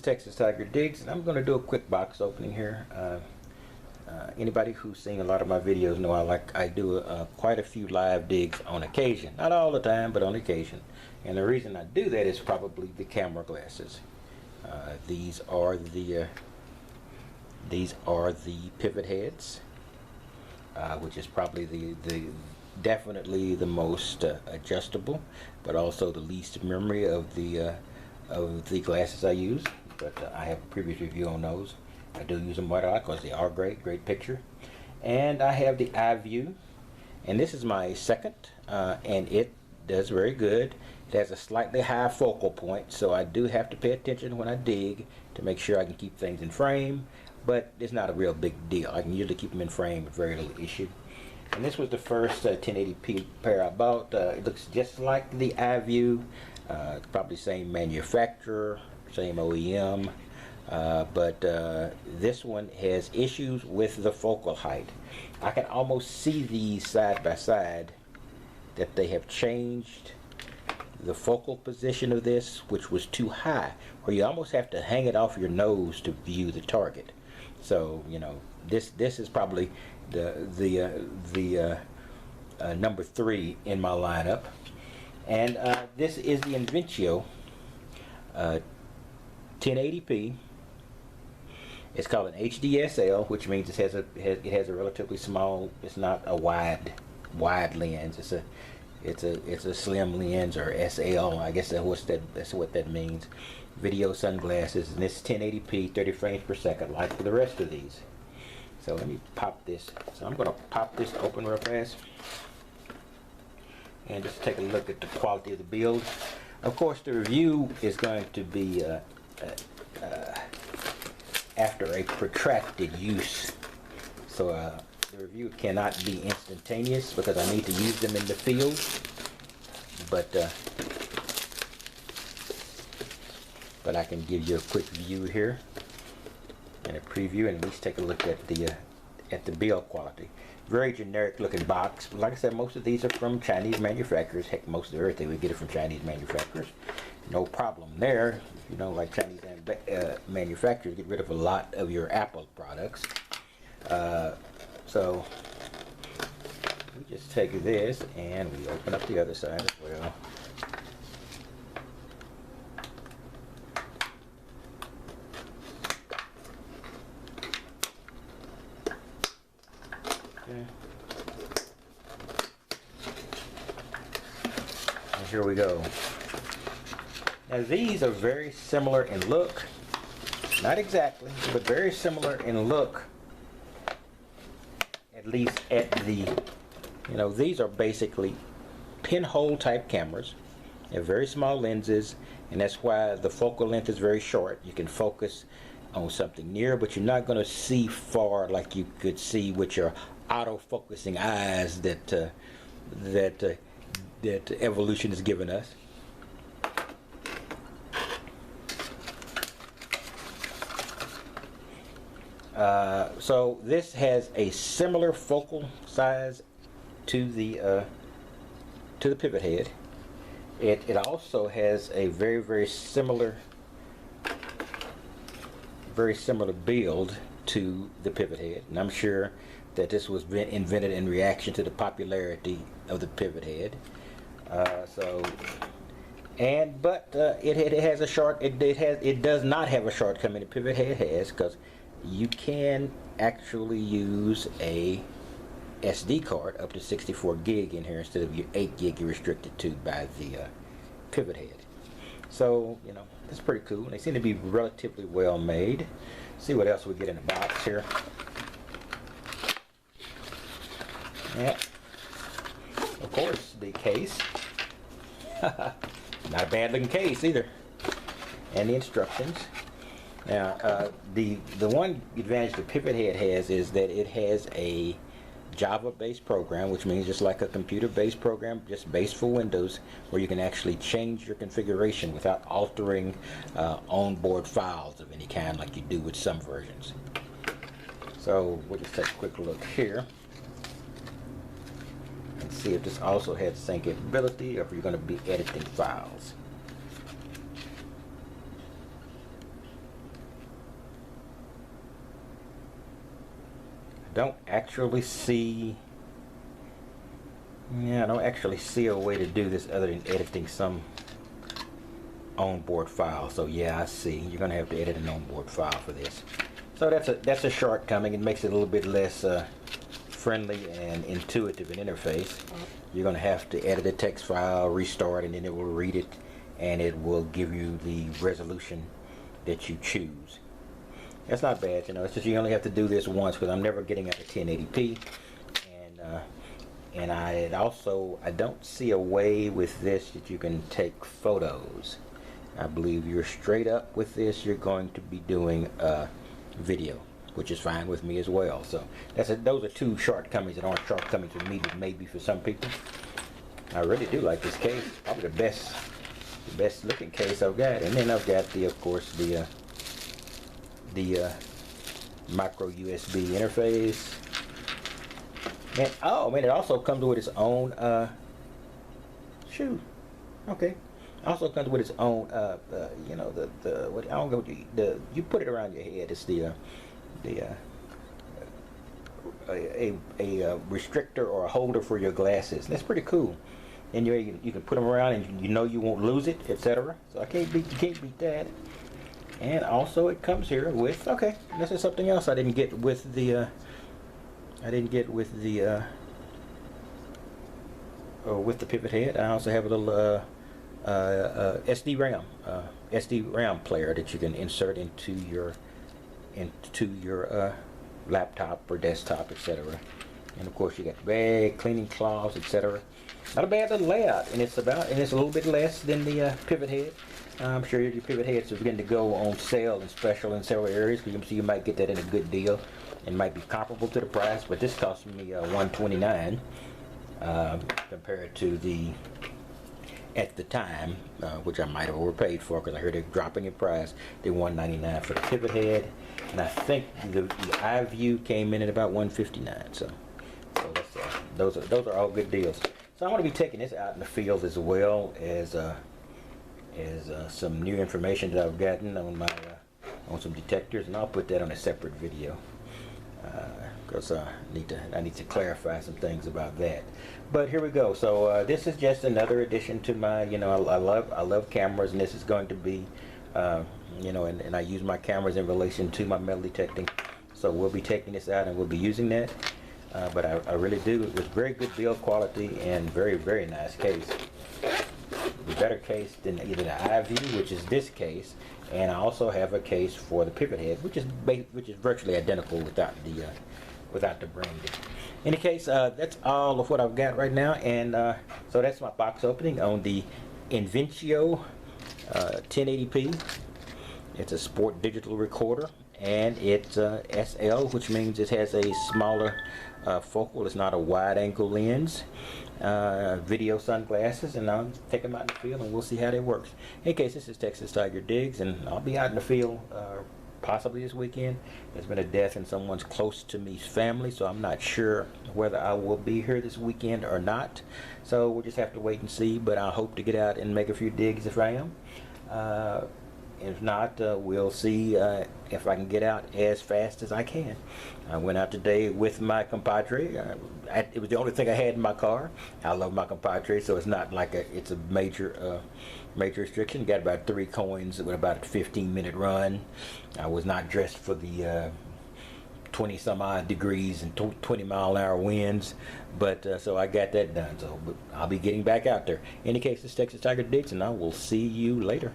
Texas Tiger Digs, and I'm going to do a quick box opening here. Anybody who's seen a lot of my videos know I do quite a few live digs on occasion. Not all the time, but on occasion. And the reason I do that is probably the camera glasses. These are the pivot heads, which is probably definitely the most adjustable, but also the least memory of the glasses I use. But I have a previous review on those. I do use them quite a lot because they are great picture. And I have the eye view, and this is my second, and it does very good. It has a slightly high focal point, so I do have to pay attention when I dig to make sure I can keep things in frame, but it's not a real big deal. I can usually keep them in frame with very little issue. And this was the first 1080p pair I bought. It looks just like the eye view, probably same manufacturer, same OEM, but this one has issues with the focal height. I can almost see these side by side that they have changed the focal position of this, which was too high, or you almost have to hang it off your nose to view the target. So you know, this is probably the number 3 in my lineup. And this is the Inventio 1080p. It's called an HDSL, which means it has a relatively small. It's not a wide lens. It's a slim lens, or SL. I guess that's what that means. Video sunglasses, and it's 1080p, 30 frames per second, like for the rest of these. So let me pop this. So I'm going to pop this open real fast and just take a look at the quality of the build. Of course, the review is going to be after a protracted use. So the review cannot be instantaneous because I need to use them in the field. But I can give you a quick view here and a preview, and at least take a look at the build quality. Very generic looking box. Like I said, most of these are from Chinese manufacturers. Heck, most of everything we get it from Chinese manufacturers. No problem there. If you don't like Chinese manufacturers, get rid of a lot of your Apple products. So we just take this and we open up the other side as well. Okay. And here we go. Now these are very similar in look, not exactly, but very similar in look. At least at the, these are basically pinhole type cameras. They have very small lenses, and that's why the focal length is very short. You can focus on something near, but you're not going to see far like you could see with your auto-focusing eyes that evolution has given us. So this has a similar focal size to the pivot head. It also has a very similar build to the pivot head, and I'm sure that this was invented in reaction to the popularity of the pivot head. It does not have a shortcoming the pivot head has, because you can actually use a SD card up to 64 gig in here instead of your 8 gig you're restricted to by the pivot head. So that's pretty cool. They seem to be relatively well made. See what else we get in the box here. Yeah, of course, the case. Not a bad looking case either. And the instructions. Now, the one advantage the pivot head has is that it has a Java-based program, which means just like a computer-based program, just based for Windows, where you can actually change your configuration without altering onboard files of any kind like you do with some versions. So we'll just take a quick look here and see if this also has the same capability, or if you're going to be editing files. don't actually see. Yeah, I don't actually see a way to do this other than editing some onboard file. So yeah, I see. You're gonna have to edit an onboard file for this. So that's a shortcoming. It makes it a little bit less friendly and intuitive an interface. You're gonna have to edit a text file, restart, and then it will read it, and it will give you the resolution that you choose. That's not bad, you know. It's just you only have to do this once, because I'm never getting out of 1080p, and I don't see a way with this that you can take photos. I believe you're straight up with this. You're going to be doing video, which is fine with me as well. So those are two shortcomings that aren't shortcomings for me, but maybe for some people. I really do like this case. Probably the best looking case I've got. And then I've got of course the micro USB interface. And oh man, it also comes with its own shoe. Okay. Also comes with its own you know, what I don't know, you put it around your head. It's a restrictor or a holder for your glasses. That's pretty cool. And you can put them around, and you know you won't lose it, etc. So you can't beat that. And also it comes here with, okay, this is something else I didn't get with the with the pivot head. I also have a little SD RAM player that you can insert into your laptop or desktop, etc. And of course you got bag, cleaning cloths, etc. Not a bad little layout, and it's a little bit less than the pivot head. I'm sure your pivot heads are beginning to go on sale and special in several areas, because you might get that in a good deal and might be comparable to the price. But this cost me $129 compared to the, at the time, which I might have overpaid for, because I heard it dropping in price, the $199 for the pivot head, and I think the iView came in at about $159. So that's, those are all good deals. So I'm going to be taking this out in the field, as well as some new information that I've gotten on my on some detectors, and I'll put that on a separate video, because I need to clarify some things about that. But here we go. So this is just another addition to my, you know, I love cameras, and this is going to be you know, and I use my cameras in relation to my metal detecting. So we'll be taking this out and we'll be using that. But I really do. It was very good build quality and very, very nice case. Better case than either the iView, which is this case, and I also have a case for the pivot head, which is virtually identical without the branding. In any case, that's all of what I've got right now, and so that's my box opening on the Inventio 1080p. It's a sport digital recorder, and it's SL, which means it has a smaller focal. It's not a wide angle lens. Video sunglasses, and I'll take them out in the field and we'll see how that works. In case, this is Texas Tiger Diggs, and I'll be out in the field possibly this weekend. There's been a death in someone's close to me's family, so I'm not sure whether I will be here this weekend or not. So we'll just have to wait and see, but I hope to get out and make a few digs if I am. If not, we'll see if I can get out as fast as I can. I went out today with my compadre. It was the only thing I had in my car. I love my compadre, so it's not like it's a major restriction. Got about 3 coins with about a 15-minute run. I was not dressed for the 20 some odd degrees and 20-mile-an-hour winds, but so I got that done. So I'll be getting back out there. In any case, this is Texas Tiger Diggs, and I will see you later.